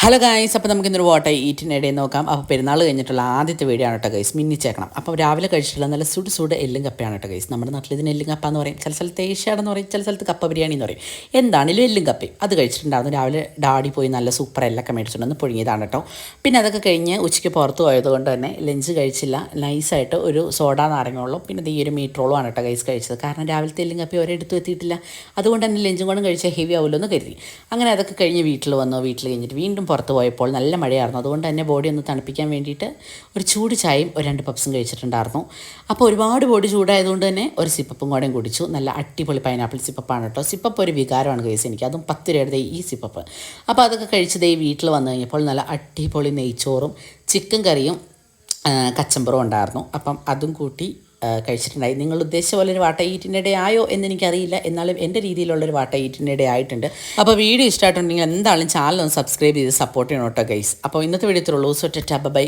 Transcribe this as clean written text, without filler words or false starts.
Hello guys, അപ്പോൾ നമുക്ക് ഇന്നൊരു വാട്ടർ ഈറ്റിനിടയിൽ നോക്കാം. അപ്പോൾ പെരുന്നാൾ കഴിഞ്ഞിട്ടുള്ള ആദ്യത്തെ വീഡിയോ ആണ് കേട്ടോ ഗൈസ്, മിന്നിച്ചേക്കണം. അപ്പോൾ രാവിലെ കഴിച്ചിട്ടുള്ള നല്ല സുട് എല്ലും കപ്പയാണ് കേട്ടോ ഗൈസ്. നമ്മുടെ നാട്ടിൽ ഇതിന് എല്ലും കപ്പ എന്ന് പറയും, ചില സ്ഥലത്ത് ഏഷ്യാടെന്ന് പറയും, ചില സ്ഥലത്ത് കപ്പ ബിരിയാണി എന്ന് പറയും. എന്താണെങ്കിലും എല്ലും കപ്പയും അത് കഴിച്ചിട്ടുണ്ടായിരുന്നു. രാവിലെ ഡാഡി പോയി നല്ല സൂപ്പർ എല്ലൊക്കെ മേടിച്ചിട്ടുണ്ടെന്ന് പുഴുങ്ങിയതാണ് കേട്ടോ. പിന്നെ അതൊക്കെ കഴിഞ്ഞ് ഉച്ചയ്ക്ക് പുറത്ത് പോയതുകൊണ്ട് തന്നെ ലഞ്ച് കഴിച്ചില്ല. നൈസായിട്ട് ഒരു സോഡ നാരങ്ങുള്ളൂ പിന്നെ ഈ ഒരു മീറ്റ് റോളും ആണ് കേട്ടോ ഗൈസ് കഴിച്ചത്. കാരണം രാവിലത്തെ എല്ലും കപ്പയും ഒരിടത്തും എത്തിയിട്ടില്ല, അതുകൊണ്ട് തന്നെ ലഞ്ചും കൊണ്ടും കഴിച്ചാൽ ഹെവി ആവുമല്ലോ എന്ന് കരുതി. അങ്ങനെ അതൊക്കെ കഴിഞ്ഞ് വീട്ടിൽ വന്നു. വീട്ടിൽ കഴിഞ്ഞിട്ട് വീണ്ടും പുറത്ത് പോയപ്പോൾ നല്ല മഴയായിരുന്നു. അതുകൊണ്ട് തന്നെ ബോഡി ഒന്ന് തണുപ്പിക്കാൻ വേണ്ടിയിട്ട് ഒരു ചൂട് ചായയും ഒരു 2 പപ്സും കഴിച്ചിട്ടുണ്ടായിരുന്നു. അപ്പോൾ ഒരുപാട് ബോഡി ചൂടായതുകൊണ്ട് തന്നെ ഒരു സിപ്പപ്പും കൂടെയും കുടിച്ചു. നല്ല അടിപൊളി പൈനാപ്പിൾ സിപ്പപ്പാണ് കേട്ടോ. സിപ്പപ്പ് ഒരു വികാരമാണ് കേസ് എനിക്ക്, അതും 10 രൂപയുടെ ഈ സിപ്പപ്പ്. അപ്പോൾ അതൊക്കെ കഴിച്ച് വീട്ടിൽ വന്നു കഴിഞ്ഞപ്പോൾ നല്ല അടിപൊളി നെയ്ച്ചോറും ചിക്കൻ കറിയും കച്ചമ്പറും ഉണ്ടായിരുന്നു. അപ്പം അതും കൂട്ടി കഴിച്ചിട്ടുണ്ടായി. നിങ്ങൾ ഉദ്ദേശിച്ച പോലെ ഒരു വാട്ട ഈറ്റിൻ്റെ ആയോ എന്ന് എനിക്കറിയില്ല, എന്നാലും എൻ്റെ രീതിയിലുള്ളൊരു വാട്ട ഈറ്റിൻ്റെ ആയിട്ടുണ്ട്. അപ്പോൾ വീഡിയോ ഇഷ്ടമായിട്ടുണ്ടെങ്കിൽ എന്തായാലും ചാനൽ ഒന്ന് സബ്സ്ക്രൈബ് ചെയ്ത് സപ്പോർട്ട് ചെയ്യണം കേട്ടോ ഗൈസ്. അപ്പോൾ ഇന്നത്തെ വീഡിയോ ഇത്രയുള്ളൂ. So tata by.